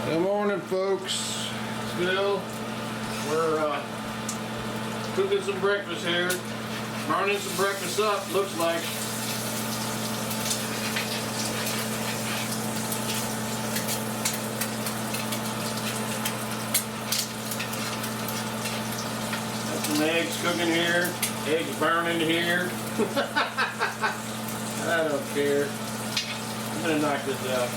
Good morning, folks. Still, we're cooking some breakfast here. Burning some breakfast up, looks like. Got some eggs cooking here. Eggs burning here. I don't care. I'm gonna knock this out.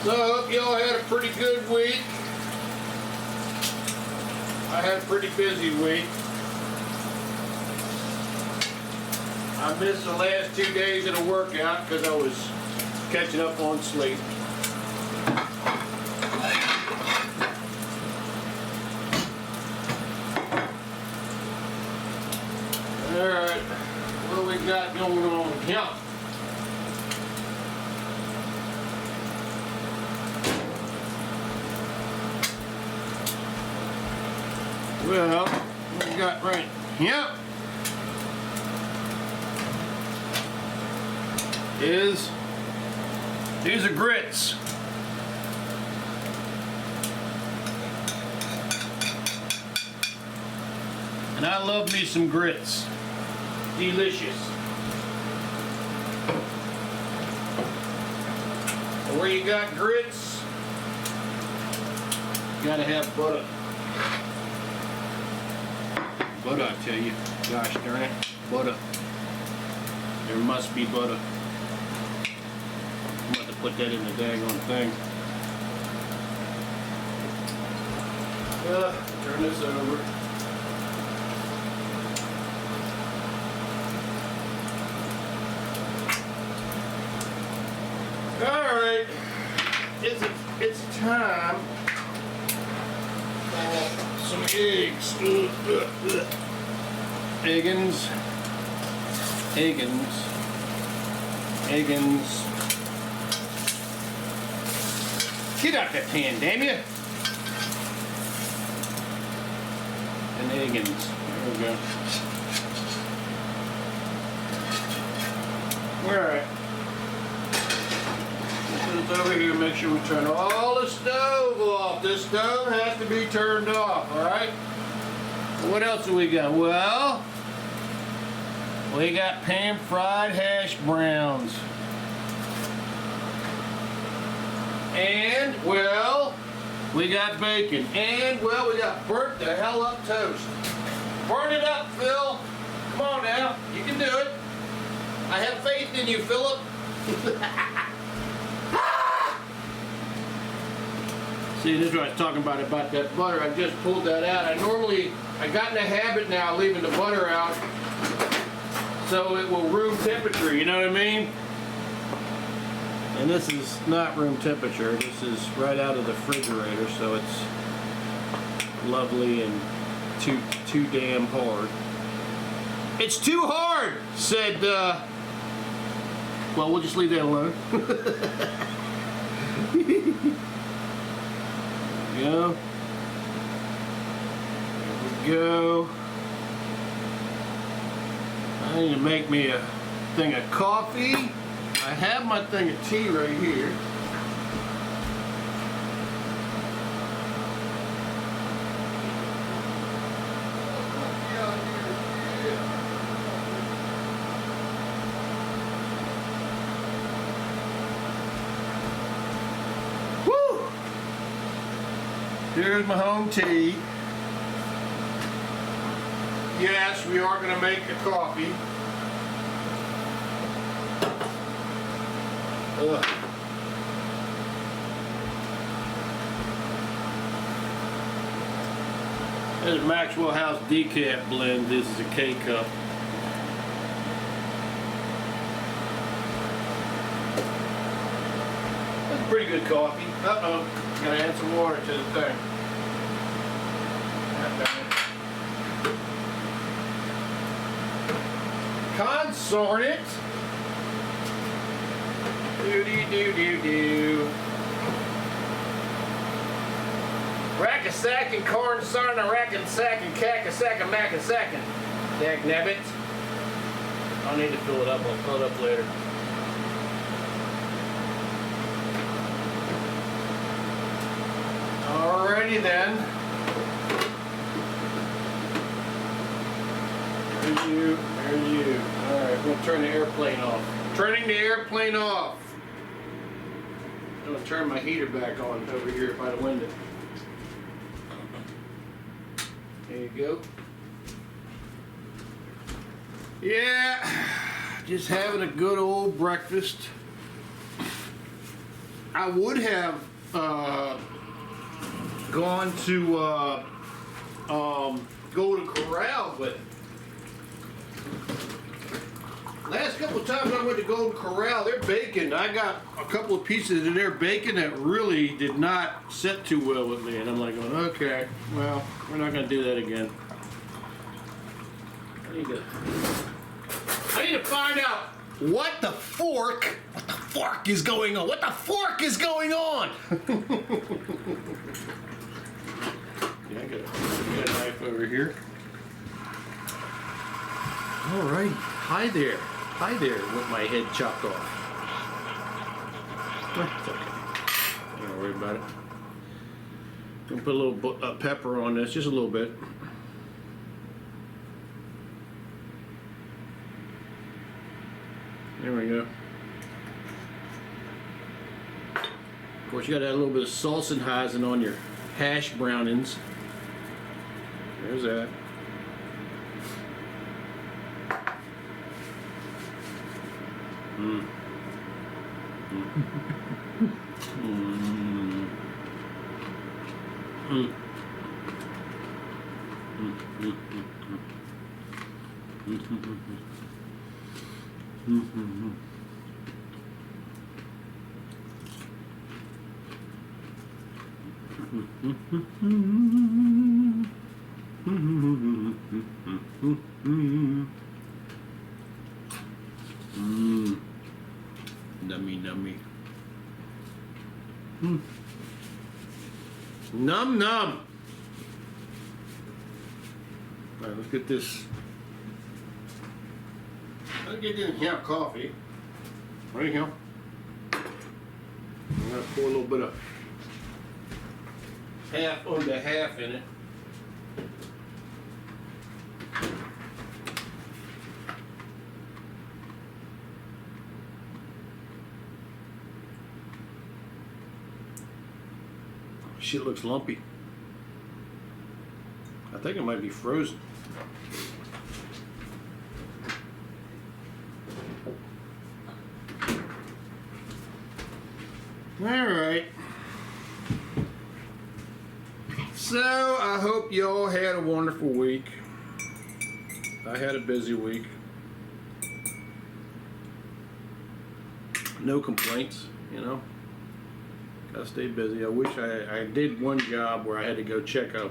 So I hope y'all had a pretty good week. I had a pretty busy week. I missed the last 2 days of the workout because I was catching up on sleep. Alright, what do we got going on here? Well, what we got right here is these are grits. And I love me some grits. Delicious. And where you got grits, you gotta have butter. Butter, I tell you. Gosh darn it. Butter. There must be butter. I'm about to put that in the daggone thing. Turn this over. Alright. It's time for some eggs. Eggins. Get out that pan, damn you. And eggins. There we go. Alright. Put this over here, make sure we turn all the stove off. This stove has to be turned off, alright? What else do we got? Well, we got pan-fried hash browns. And, well, we got bacon. And, well, we got burnt the hell up toast. Burn it up, Phil. Come on now. You can do it. I have faith in you, Philip. See, this is what I was talking about that butter. I just pulled that out. I got in the habit now of leaving the butter out so it will room temperature, you know what I mean? And this is not room temperature. This is right out of the refrigerator, so it's lovely and too damn hard. It's too hard, said, well, we'll just leave that alone. Go. There we go. I need to make me a thing of coffee. I have my thing of tea right here. Here's my home tea. Yes, we are going to make the coffee. Ugh. This is Maxwell House Decaf blend. This is a K-cup. That's pretty good coffee. Uh-oh. Gotta add some water to the thing. Consort it. Do. Rack a sack and corn sarn a rack and sack and cack a sack and mac and sackin'. Dag nabbit. I'll need to fill it up. I'll fill it up later. Alrighty then. There's you. There's you. Alright, I'm going to turn the airplane off. Turning the airplane off. I'm going to turn my heater back on over here by the window. There you go. Yeah, just having a good old breakfast. I would have gone to Golden Corral, but last couple of times I went to Golden Corral, their bacon, I got a couple of pieces of their bacon that really did not sit too well with me, and I'm like, okay, well, we're not going to do that again. I need to find out what the fork is going on. What the fork is going on? Yeah, I got a knife over here. All right. Hi there. Hi there with my head chopped off. It's okay. Don't worry about it. I'm going to put a little pepper on this, just a little bit. There we go. Of course, you got to add a little bit of Salzenhazen on your hash brownings. There's that. Mm. Mm. Mm. Mm. Mm. Nummy, nummy. Num, num. All right, let's get this. I'll get in here coffee. Right here. I'm going to pour a little bit of half on the half in it. Shit looks lumpy. I think it might be frozen. All right. So I hope y'all had a wonderful week. I had a busy week. No complaints, you know. Gotta stay busy. I wish I did one job where I had to go check a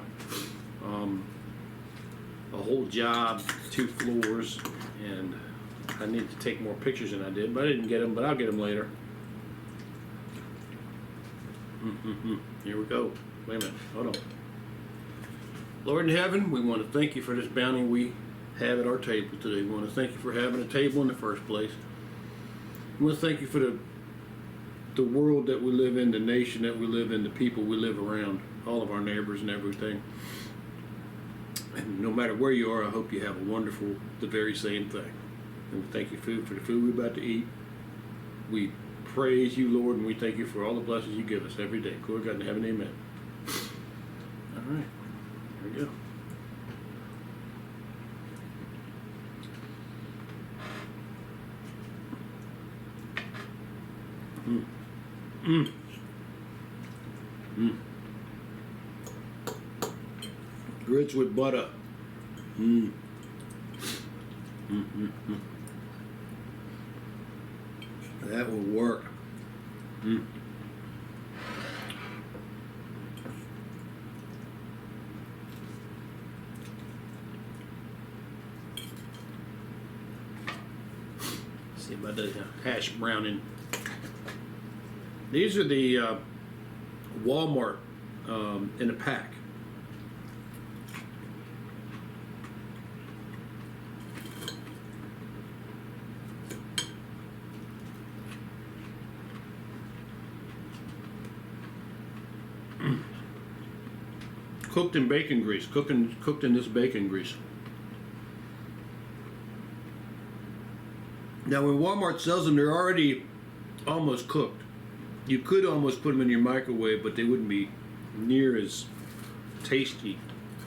whole job, 2 floors, and I needed to take more pictures than I did, but I didn't get them, but I'll get them later. Here we go. Wait a minute. Hold on. Lord in heaven, we want to thank you for this bounty we have at our table today. We want to thank you for having a table in the first place. We want to thank you for the world that we live in, the nation that we live in, the people we live around, all of our neighbors and everything. And no matter where you are, I hope you have a wonderful, the very same thing. And we thank you for the food we're about to eat. We praise you, Lord, and we thank you for all the blessings you give us every day. Glory to God in heaven, amen. All right, there we go. Grits with butter. That will work. See about the hash browning. These are the Walmart in a pack. cooked in bacon grease, cooked in this bacon grease. Now when Walmart sells them, they're already almost cooked. You could almost put them in your microwave, but they wouldn't be near as tasty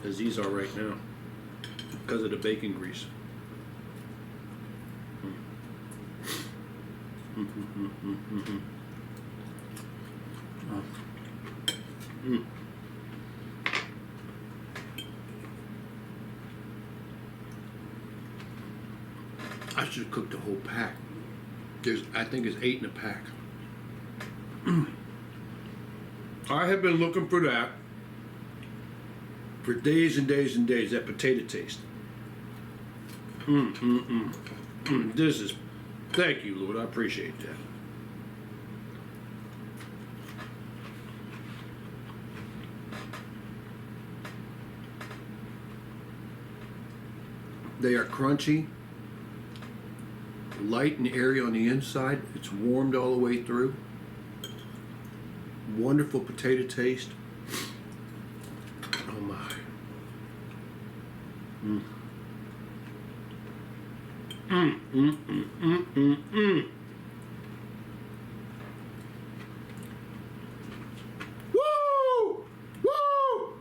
as these are right now because of the bacon grease. I should have cooked a whole pack. I think it's 8 in a pack. I have been looking for that for days and days and days, that potato taste. This is, thank you, Lord, I appreciate that. They are crunchy, light and airy on the inside. It's warmed all the way through. Wonderful potato taste. Oh my. Woo! Woo!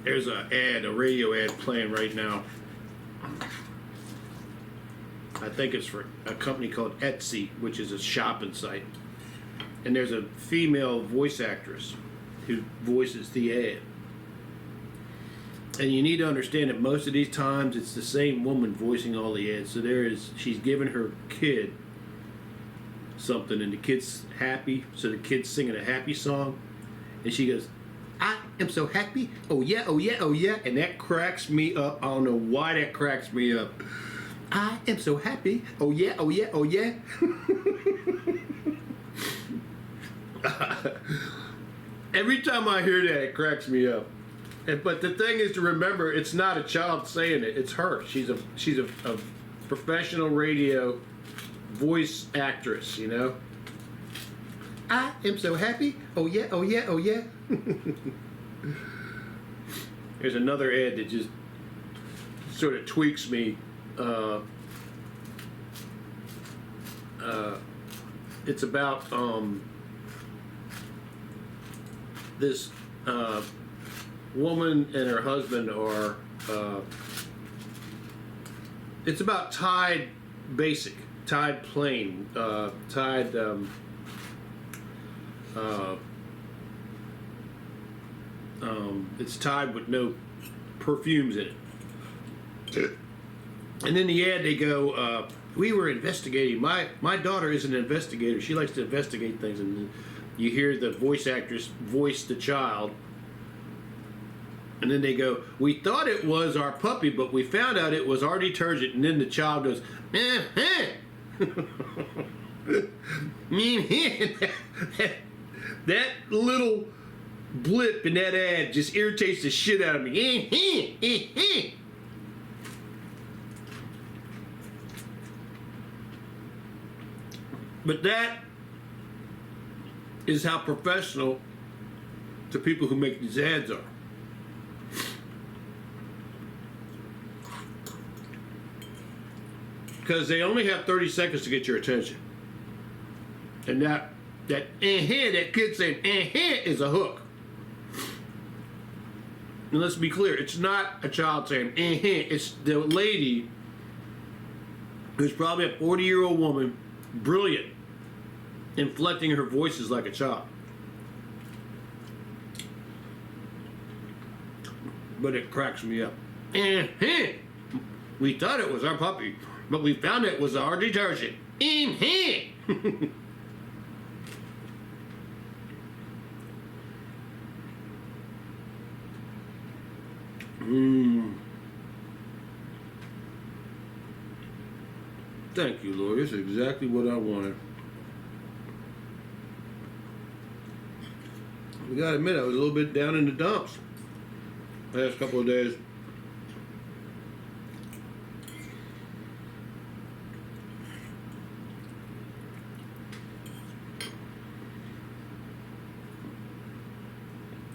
There's a radio ad playing right now. I think it's for a company called Etsy, which is a shopping site. And there's a female voice actress who voices the ad. And you need to understand that most of these times it's the same woman voicing all the ads. So she's giving her kid something and the kid's happy. So the kid's singing a happy song. And she goes, I am so happy. Oh yeah, oh yeah, oh yeah. And that cracks me up. I don't know why that cracks me up. I am so happy. Oh yeah, oh yeah, oh yeah. Every time I hear that, it cracks me up. But the thing is to remember, it's not a child saying it. It's her. She's a professional radio voice actress, you know. I am so happy. Oh yeah, oh yeah, oh yeah. There's another ad that just sort of tweaks me. It's about this woman and her husband are. It's about Tide Basic, Tide Plain, Tide. It's Tide with no perfumes in it. And in the ad they go, we were investigating. My daughter is an investigator. She likes to investigate things. And you hear the voice actress voice the child. And then they go, we thought it was our puppy, but we found out it was our detergent. And then the child goes, that little blip in that ad just irritates the shit out of me. But that is how professional the people who make these ads are. Because they only have 30 seconds to get your attention. And that kid saying is a hook. And let's be clear, it's not a child saying it's the lady who's probably a 40-year-old woman, brilliant, inflecting her voices like a child. But it cracks me up. We thought it was our puppy, but we found it was our detergent. Thank you, Lord. This is exactly what I wanted. We gotta admit, I was a little bit down in the dumps last couple of days.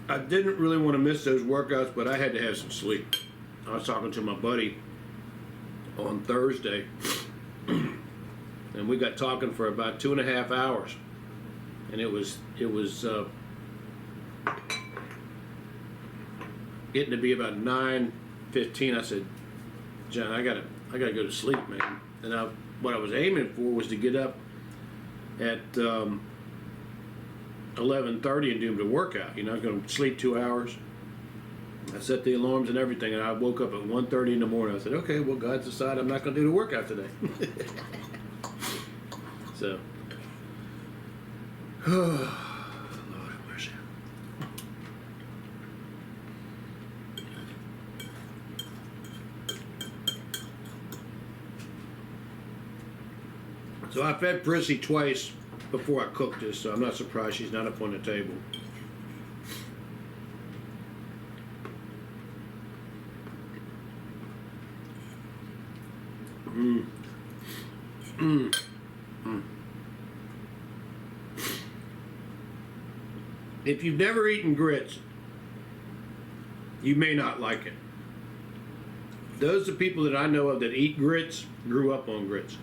I didn't really want to miss those workouts, but I had to have some sleep. I was talking to my buddy on Thursday, and we got talking for about 2.5 hours, and it was getting to be about 9:15. I said, John, I gotta go to sleep, man. And what I was aiming for was to get up at 11:30 and do the workout. You know, I was going to sleep 2 hours. I set the alarms and everything, and I woke up at 1:30 in the morning. I said, okay, well, God's decided I'm not going to do the workout today. So, Lord have mercy. So I fed Prissy twice before I cooked this, so I'm not surprised she's not up on the table. If you've never eaten grits, you may not like it. Those are people that I know of that eat grits, grew up on grits.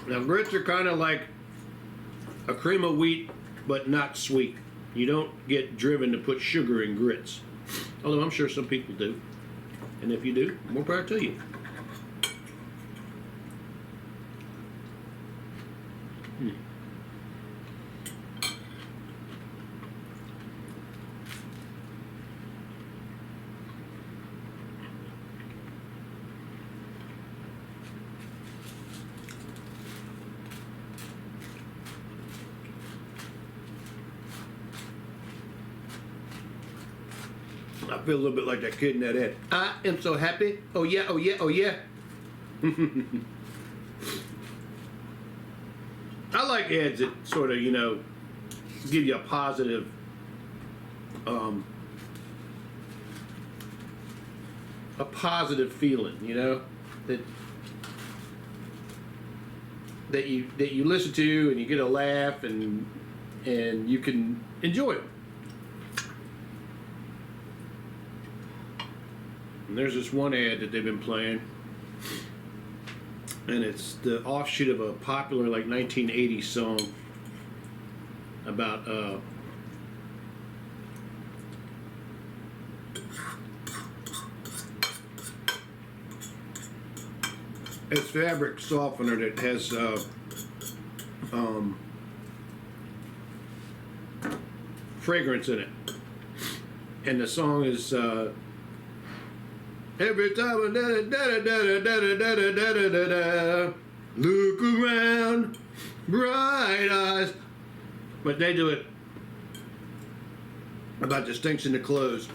Now grits are kind of like a cream of wheat, but not sweet. You don't get driven to put sugar in grits. Although I'm sure some people do. And if you do, more power to you. I feel a little bit like that kid in that ad. I am so happy. Oh yeah, oh yeah, oh yeah. I like ads that sort of, you know, give you a positive feeling, you know, that you listen to and you get a laugh and you can enjoy it. And there's this one ad that they've been playing, and it's the offshoot of a popular like 1980s song about it's fabric softener that has fragrance in it, and the song is every time I look around, bright eyes. But they do it about distinction of clothes.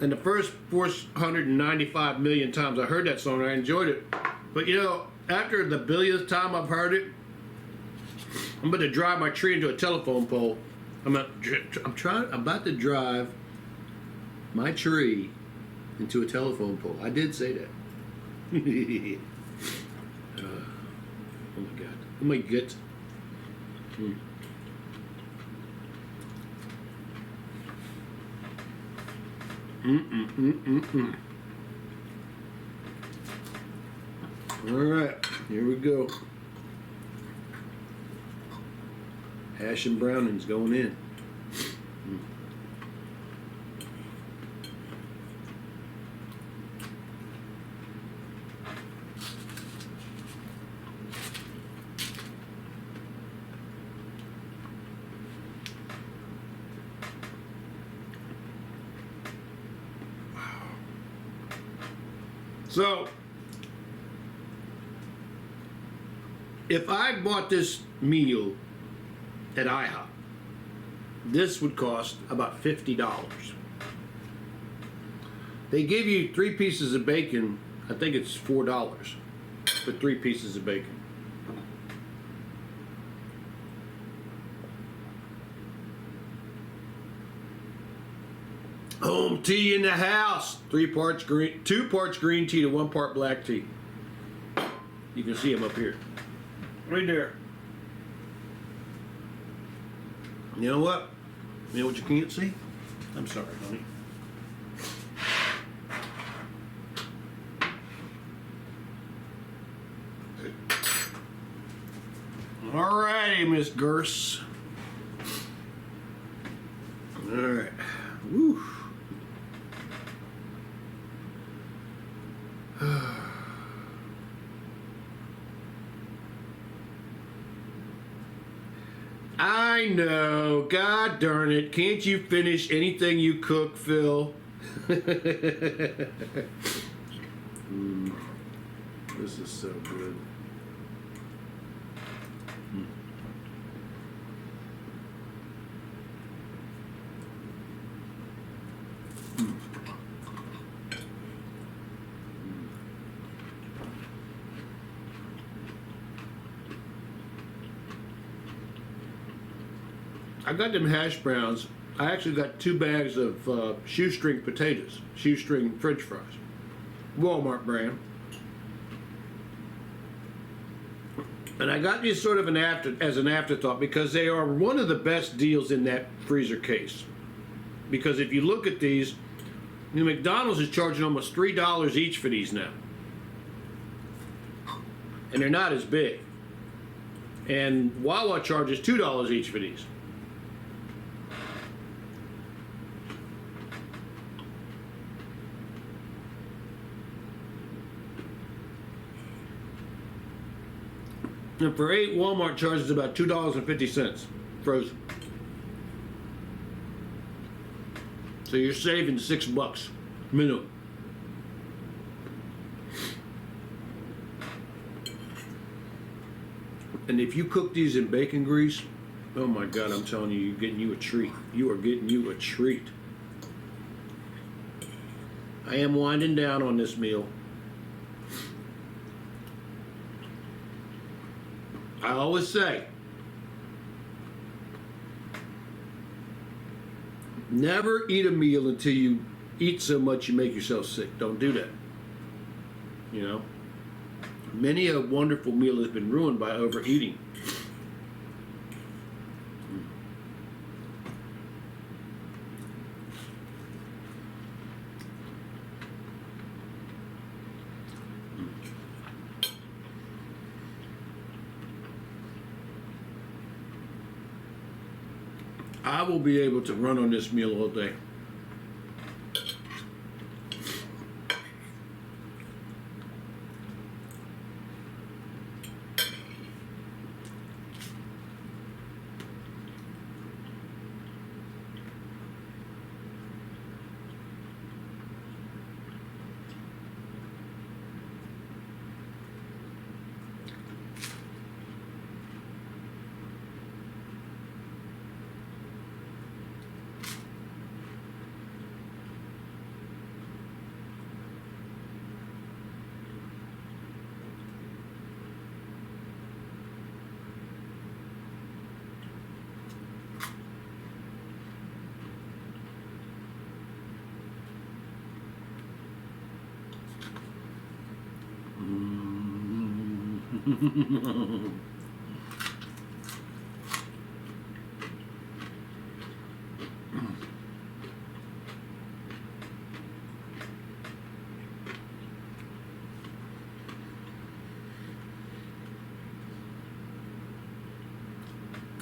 And the first 495 million times I heard that song, I enjoyed it. But you know, after the billionth time I've heard it, I'm about to drive my tree into a telephone pole. I'm about to drive my tree into a telephone pole. I did say that. Oh my God. Oh my God. All right, here we go. Hash and browning's going in. So, if I bought this meal at IHOP, this would cost about $50. They give you 3 pieces of bacon. I think it's $4 for 3 pieces of bacon. Home tea in the house. 2 parts green tea to 1 part black tea. You can see them up here. Right there. You know what? You know what you can't see? I'm sorry, honey. Alrighty, Miss Gurse. Alright. Woo. I know. God darn it. Can't you finish anything you cook, Phil? This is so good. I got them hash browns. I actually got 2 bags of shoestring potatoes, shoestring French fries, Walmart brand. And I got these sort of as an afterthought because they are one of the best deals in that freezer case. Because if you look at these, McDonald's is charging almost $3 each for these now. And they're not as big. And Wawa charges $2 each for these. And for 8, Walmart charges about $2.50 frozen. So you're saving $6 minimum. And if you cook these in bacon grease, oh my God, I'm telling you, you're getting you a treat. You are getting you a treat. I am winding down on this meal. I always say, never eat a meal until you eat so much you make yourself sick. Don't do that. You know? Many a wonderful meal has been ruined by overeating. I will be able to run on this meal all day.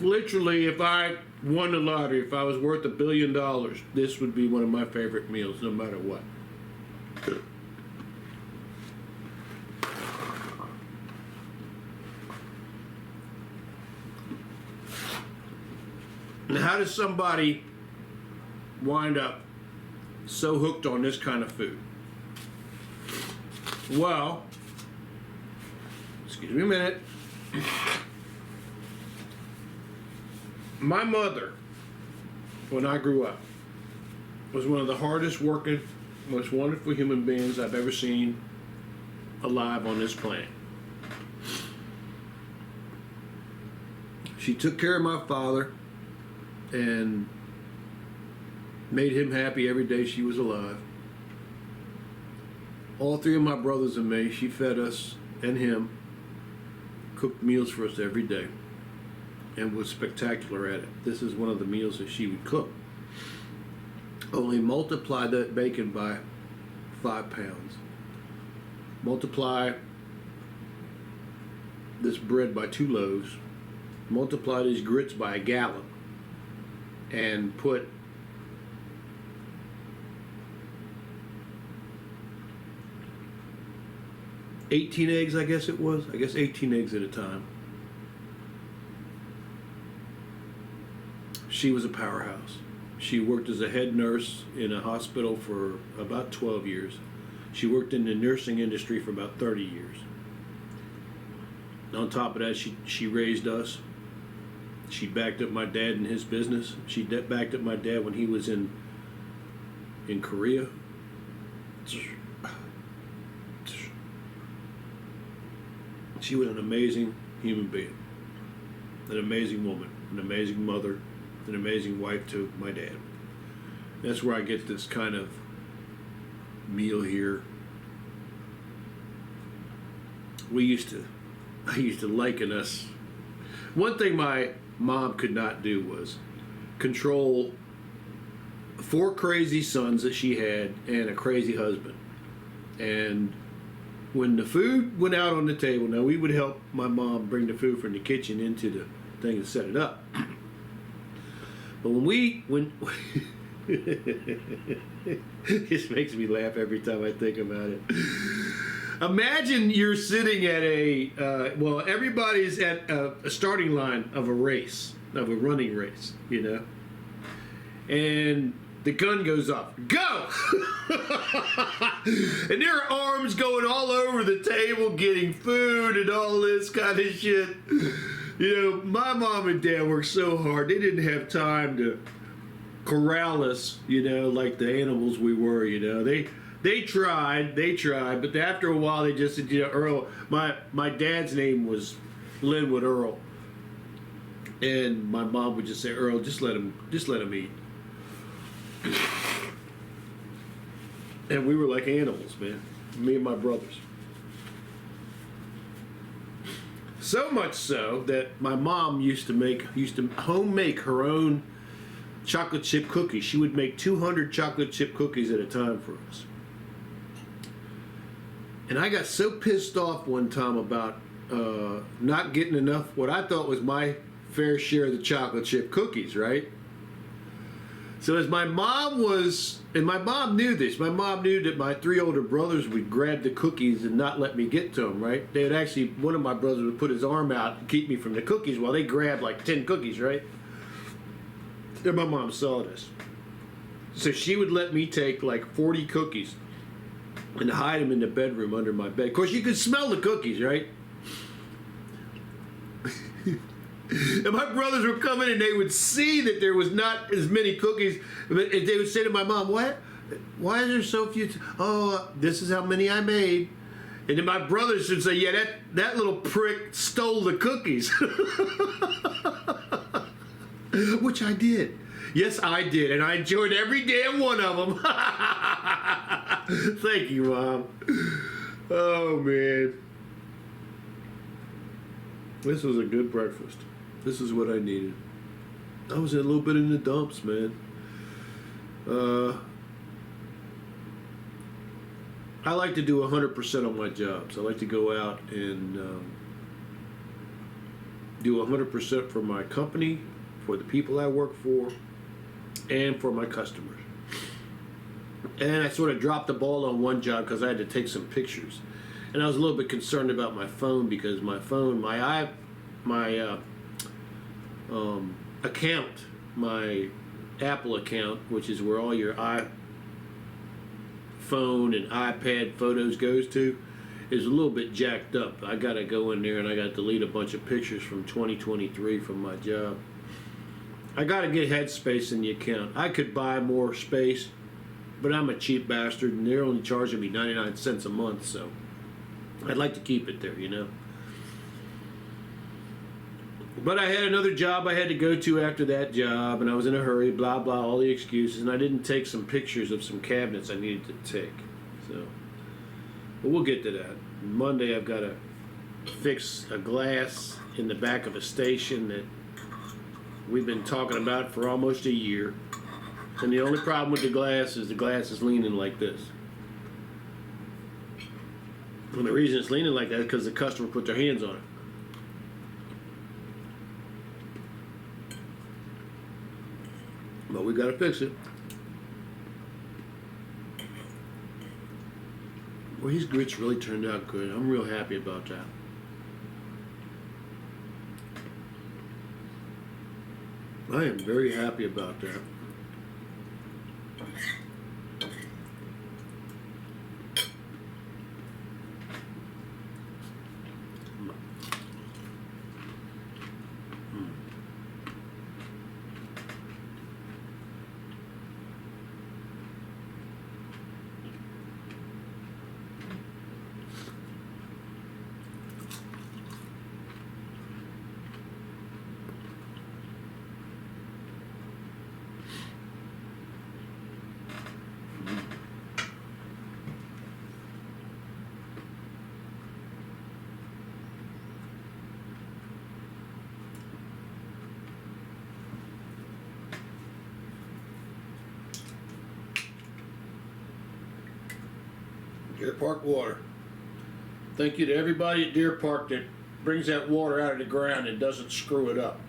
Literally, if I won the lottery, if I was worth $1 billion, this would be one of my favorite meals, no matter what. And how does somebody wind up so hooked on this kind of food? Well, excuse me a minute. My mother, when I grew up, was one of the hardest working, most wonderful human beings I've ever seen alive on this planet. She took care of my father and made him happy every day she was alive. All 3 of my brothers and me, she fed us and him, cooked meals for us every day. and was spectacular at it. This is one of the meals that she would cook. Only multiply that bacon by 5 pounds. Multiply this bread by 2 loaves. Multiply these grits by 1 gallon. And put 18 eggs, I guess it was. I guess 18 eggs at a time. She was a powerhouse. She worked as a head nurse in a hospital for about 12 years. She worked in the nursing industry for about 30 years. On top of that, she raised us. She backed up my dad in his business. She backed up my dad when he was in Korea. She was an amazing human being, an amazing woman, an amazing mother, an amazing wife to my dad. That's where I get this kind of meal here. I used to liken us. One thing my mom could not do was control 4 crazy sons that she had and a crazy husband. And when the food went out on the table, now we would help my mom bring the food from the kitchen into the thing and set it up. But when this makes me laugh every time I think about it. Imagine you're sitting at everybody's at a starting line of a race, of a running race, you know, and the gun goes off. Go! And there are arms going all over the table getting food and all this kind of shit. You know, my mom and dad worked so hard. They didn't have time to corral us, you know, like the animals we were, you know. They tried, but after a while they just said, you know, Earl, my dad's name was Linwood Earl. And my mom would just say, Earl, just let him eat. And we were like animals, man. Me and my brothers. So much so that my mom used to home make her own chocolate chip cookies. She would make 200 chocolate chip cookies at a time for us. And I got so pissed off one time about not getting enough, what I thought was my fair share of the chocolate chip cookies, right? So as my mom knew this, my mom knew that my 3 older brothers would grab the cookies and not let me get to them, right? They would actually, one of my brothers would put his arm out and keep me from the cookies while they grabbed like 10 cookies, right? And my mom saw this. So she would let me take like 40 cookies and hide them in the bedroom under my bed. Of course, you could smell the cookies, right? And my brothers would come in and they would see that there was not as many cookies. But they would say to my mom, what? Why is there so few? Oh, this is how many I made. And then my brothers would say, yeah, that little prick stole the cookies. Which I did. Yes, I did. And I enjoyed every damn one of them. Thank you, Mom. Oh, man. This was a good breakfast. This is what I needed. I was a little bit in the dumps, man. I like to do 100% on my jobs. I like to go out and do 100% for my company, for the people I work for, and for my customers. And I sort of dropped the ball on one job because I had to take some pictures. And I was a little bit concerned about my phone because my phone, my account, my Apple account, which is where all your iPhone and iPad photos goes to, is a little bit jacked up. I got to go in there and I got to delete a bunch of pictures from 2023 from my job. I got to get headspace in the account. I could buy more space, but I'm a cheap bastard and they're only charging me 99 cents a month, so I'd like to keep it there, you know. But I had another job I had to go to after that job, and I was in a hurry, blah, blah, all the excuses, and I didn't take some pictures of some cabinets I needed to take. So, but we'll get to that. Monday I've got to fix a glass in the back of a station that we've been talking about for almost a year. And the only problem with the glass is leaning like this. And the reason it's leaning like that is because the customer put their hands on it. But we gotta fix it. Well, these grits really turned out good. I'm real happy about that. I am very happy about that. Deer Park water. Thank you to everybody at Deer Park that brings that water out of the ground and doesn't screw it up.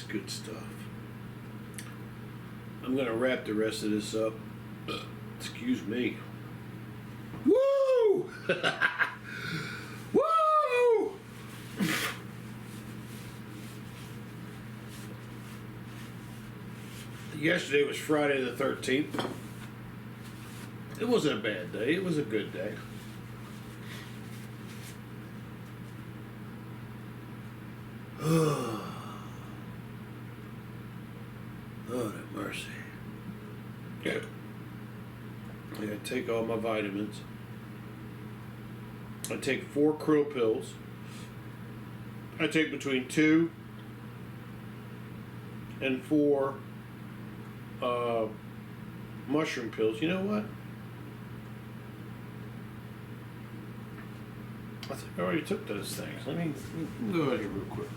Good stuff. I'm gonna wrap the rest of this up. Excuse me. Woo! Woo! Yesterday was Friday the 13th. It wasn't a bad day. It was a good day. Lord have mercy. Yeah. I gotta take all my vitamins. I take 4 krill pills. I take between 2 and 4 mushroom pills. You know what? I think I already took those things. Let me go out here real quick.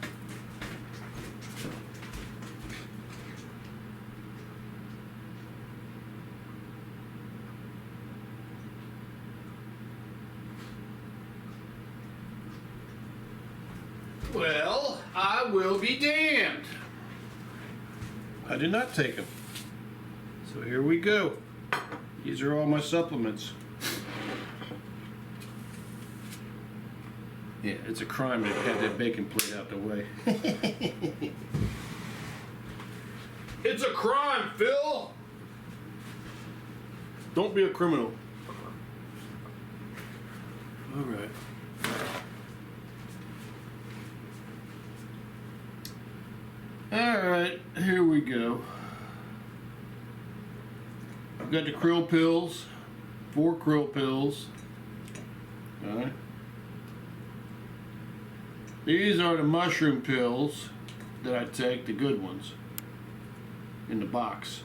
Well, I will be damned. I did not take them. So here we go. These are all my supplements. Yeah, it's a crime to have that bacon plate out the way. It's a crime, Phil! Don't be a criminal. All right. Alright, here we go. I've got the krill pills, 4 krill pills. Alright. These are the mushroom pills that I take, the good ones, in the box.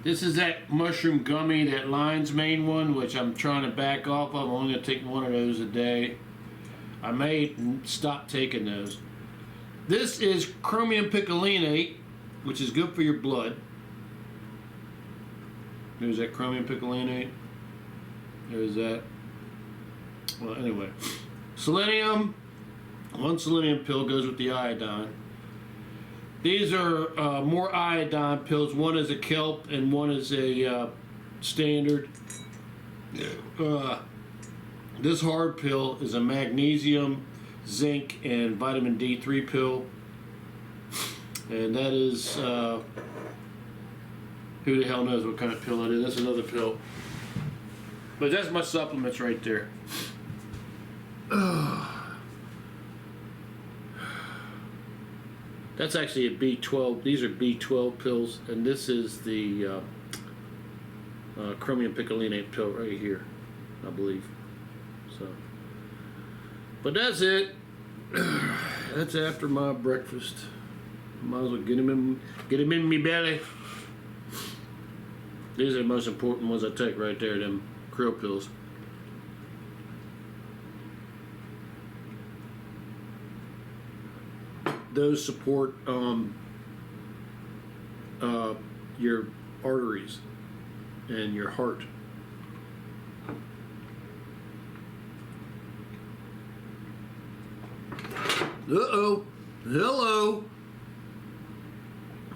This is that mushroom gummy, that lion's mane one, which I'm trying to back off of. I'm only going to take 1 of those a day. I may stop taking those. This is chromium picolinate, which is good for your blood. There's that chromium picolinate. There's that. Well, anyway. Selenium. 1 selenium pill goes with the iodine. These are more iodine pills. One is a kelp and one is a standard. This hard pill is a magnesium, zinc, and vitamin D3 pill. And that is, who the hell knows what kind of pill it is. That's another pill. But that's my supplements right there. That's actually a B12. These are B12 pills, and this is the chromium picolinate pill right here, I believe. So, but that's it. That's after my breakfast. Might as well get him in me belly. These are the most important ones I take right there, them krill pills. Those support your arteries and your heart. Uh-oh. Hello.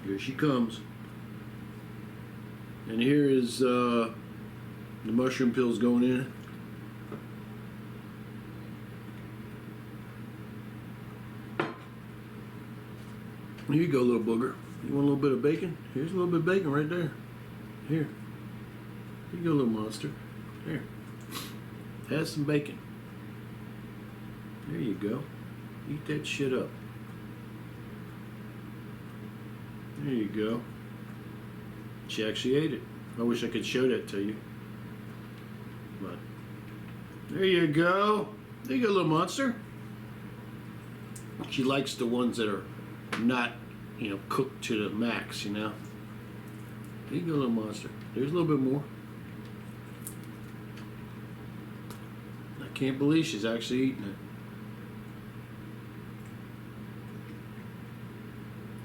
Here she comes. And here is the mushroom pills going in. Here you go, little booger. You want a little bit of bacon? Here's a little bit of bacon right there. Here. Here you go, little monster. Here. Have some bacon. There you go. Eat that shit up. There you go. She actually ate it. I wish I could show that to you. But there you go. There you go, little monster. She likes the ones that are not, you know, cooked to the max, you know. There you go, little monster. There's a little bit more. I can't believe she's actually eating it.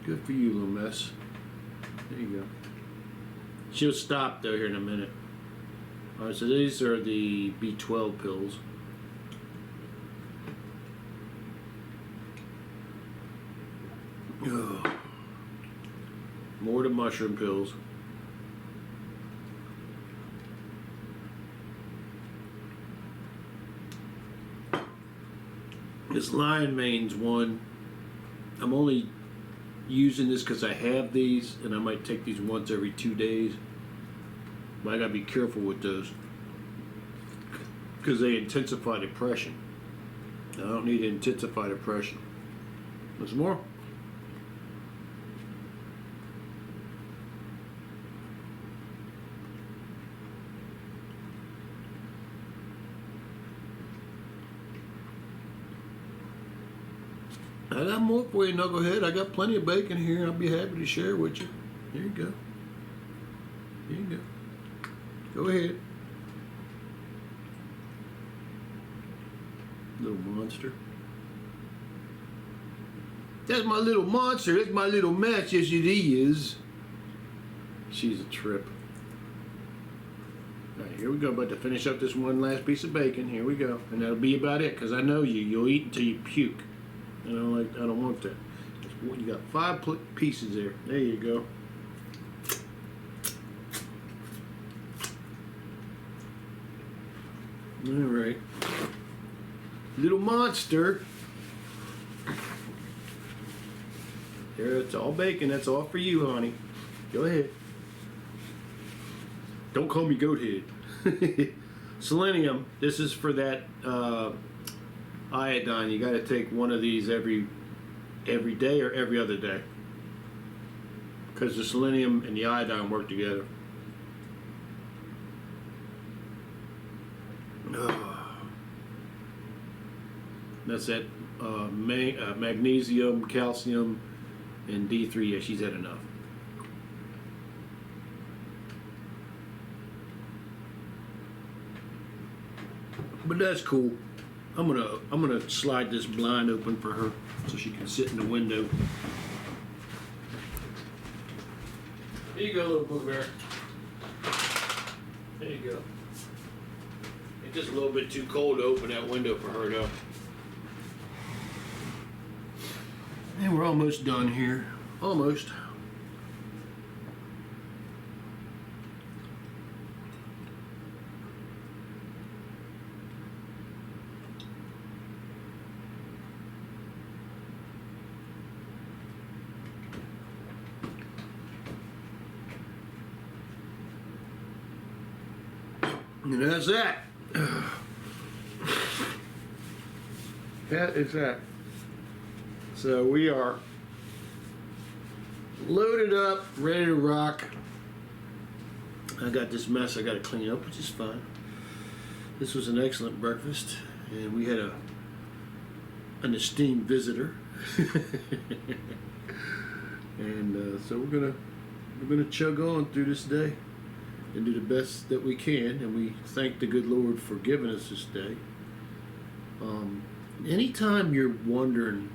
Good for you, little mess. There you go. She'll stop though here in a minute. Alright, so these are the B12 pills. Ugh. More of the mushroom pills. This lion mane's one. I'm only using this because I have these, and I might take these once every 2 days. But I gotta be careful with those because they intensify depression. I don't need to intensify depression. There's more. I got more for you, Knucklehead. I got plenty of bacon here. I'll be happy to share with you. Here you go. Here you go. Go ahead. Little monster. That's my little monster. That's my little mess. Yes, it is. She's a trip. All right, here we go. About to finish up this one last piece of bacon. Here we go. And that'll be about it, because I know you. You'll eat until you puke. I don't want that. You got 5 pieces there. There you go. All right. Little monster. There, it's all bacon. That's all for you, honey. Go ahead. Don't call me goat head. Selenium. This is for that iodine. You got to take one of these every day or every other day, because the selenium and the iodine work together. That's that magnesium, calcium, and D3. Yeah, she's had enough. But that's cool. I'm gonna slide this blind open for her so she can sit in the window. There you go, little Booger Bear. There you go. It's just a little bit too cold to open that window for her though. And we're almost done here. Almost. And that's that. That is that. So we are loaded up, ready to rock. I got this mess I got to clean up, which is fine. This was an excellent breakfast, and we had an esteemed visitor. And so we're gonna chug on through this day and do the best that we can, and we thank the good Lord for giving us this day. Anytime you're wondering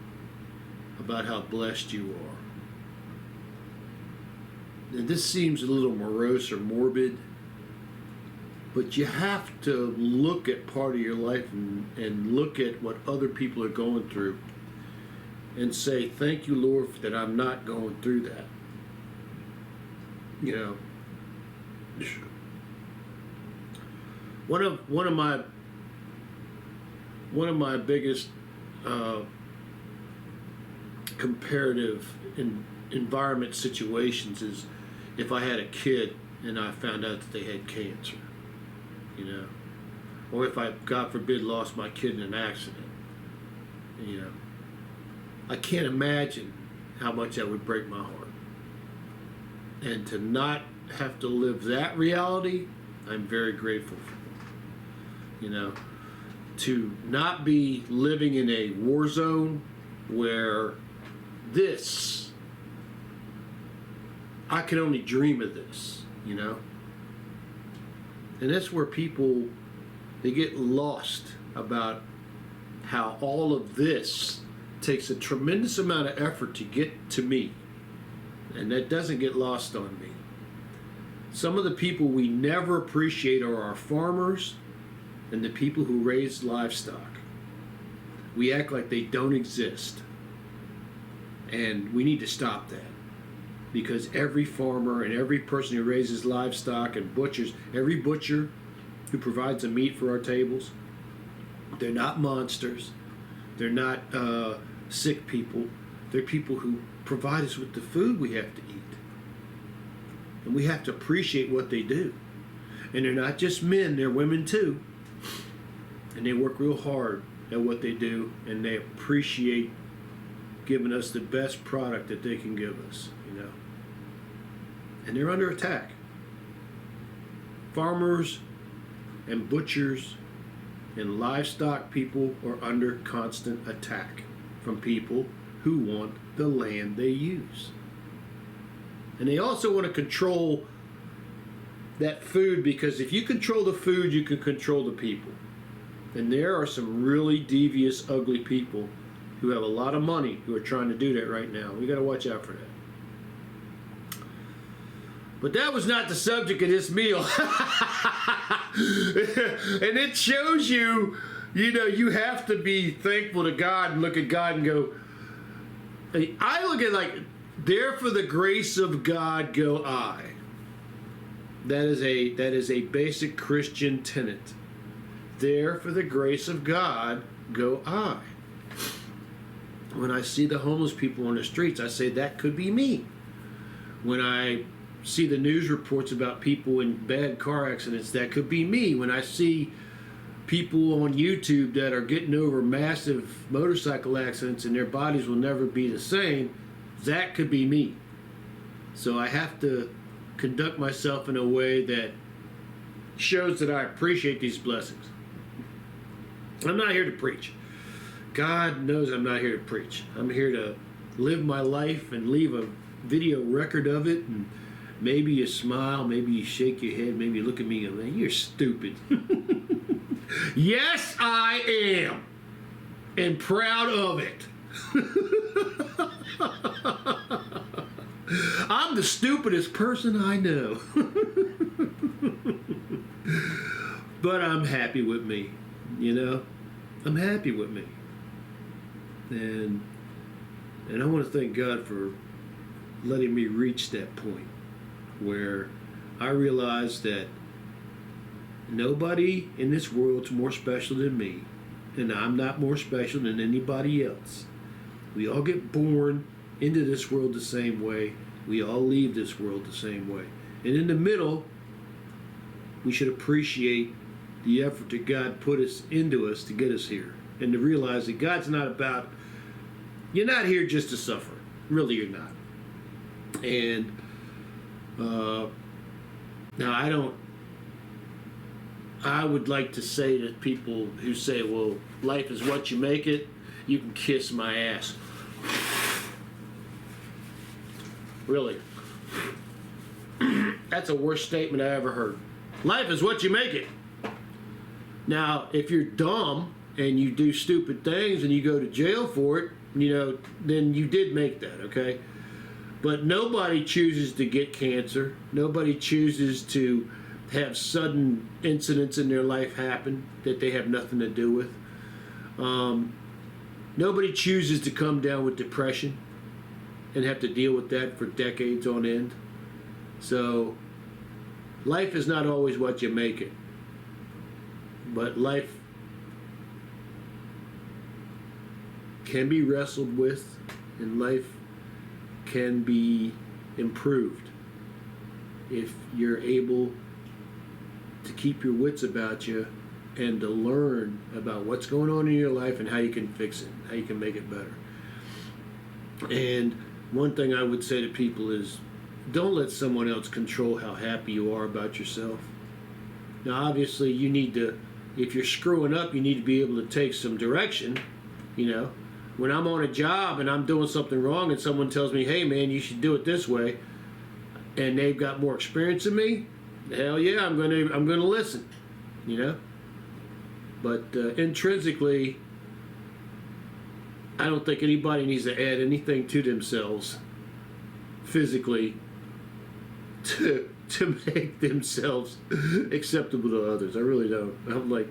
about how blessed you are, and this seems a little morose or morbid, but you have to look at part of your life and look at what other people are going through and say, thank you, Lord, that I'm not going through that. You know, one of my biggest comparative environment situations is if I had a kid and I found out that they had cancer, you know, or if I, God forbid, lost my kid in an accident, you know. I can't imagine how much that would break my heart. And to not have to live that reality, I'm very grateful for. You know, to not be living in a war zone where I can only dream of this, you know. And that's where people, they get lost about how all of this takes a tremendous amount of effort to get to me. And that doesn't get lost on me. Some of the people we never appreciate are our farmers and the people who raise livestock. We act like they don't exist. And we need to stop that. Because every farmer and every person who raises livestock and butchers, every butcher who provides the meat for our tables, they're not monsters. They're not sick people. They're people who provide us with the food we have to eat. And we have to appreciate what they do. And they're not just men, they're women too. And they work real hard at what they do, and they appreciate giving us the best product that they can give us, you know. And they're under attack. Farmers and butchers and livestock people are under constant attack from people who want the land they use. And they also want to control that food, because if you control the food, you can control the people. And there are some really devious, ugly people who have a lot of money who are trying to do that right now. We got to watch out for that. But that was not the subject of this meal. And it shows you, you know, you have to be thankful to God and look at God and go, I look at like, there for the grace of God go I. That is a basic Christian tenet. There for the grace of God go I. When I see the homeless people on the streets, I say that could be me. When I see the news reports about people in bad car accidents, that could be me. When I see people on YouTube that are getting over massive motorcycle accidents and their bodies will never be the same, that could be me. So I have to conduct myself in a way that shows that I appreciate these blessings. I'm not here to preach. God knows I'm not here to preach. I'm here to live my life and leave a video record of it, and maybe you smile, maybe you shake your head, maybe you look at me and go, man, you're stupid. Yes, I am. And proud of it. I'm the stupidest person I know. But I'm happy with me, you know? I'm happy with me. And I want to thank God for letting me reach that point where I realized that nobody in this world is more special than me, and I'm not more special than anybody else. We all get born into this world the same way. We all leave this world the same way. And in the middle, we should appreciate the effort that God put us into us to get us here. And to realize that God's not about, you're not here just to suffer. Really, you're not. And Now, I would like to say to people who say, well, life is what you make it, you can kiss my ass. Really. That's the worst statement I ever heard. Life is what you make it. Now, if you're dumb and you do stupid things and you go to jail for it, then you did make that, okay? But nobody chooses to get cancer. Nobody chooses to have sudden incidents in their life happen that they have nothing to do with. Nobody chooses to come down with depression and have to deal with that for decades on end. So life is not always what you make it. But life can be wrestled with, and life can be improved if you're able to keep your wits about you and to learn about what's going on in your life and how you can fix it, how you can make it better. And one thing I would say to people is, don't let someone else control how happy you are about yourself. Now, obviously, you need to, if you're screwing up, you need to be able to take some direction. When I'm on a job and I'm doing something wrong and someone tells me, hey man, you should do it this way, and they've got more experience than me, hell yeah, I'm gonna listen. But intrinsically, I don't think anybody needs to add anything to themselves physically to make themselves acceptable to others. I really don't. I'm like,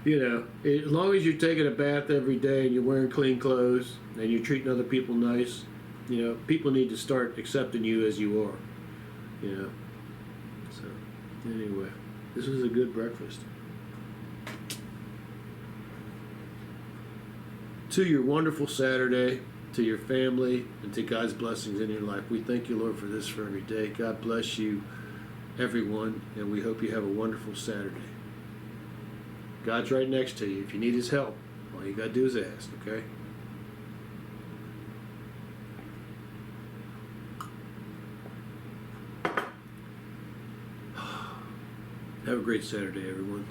as long as you're taking a bath every day and you're wearing clean clothes and you're treating other people nice, people need to start accepting you as you are. So anyway, this was a good breakfast. To your wonderful Saturday, to your family, and to God's blessings in your life. We thank you, Lord, for this for every day. God bless you, everyone, and we hope you have a wonderful Saturday. God's right next to you. If you need his help, all you got to do is ask, okay? Have a great Saturday, everyone.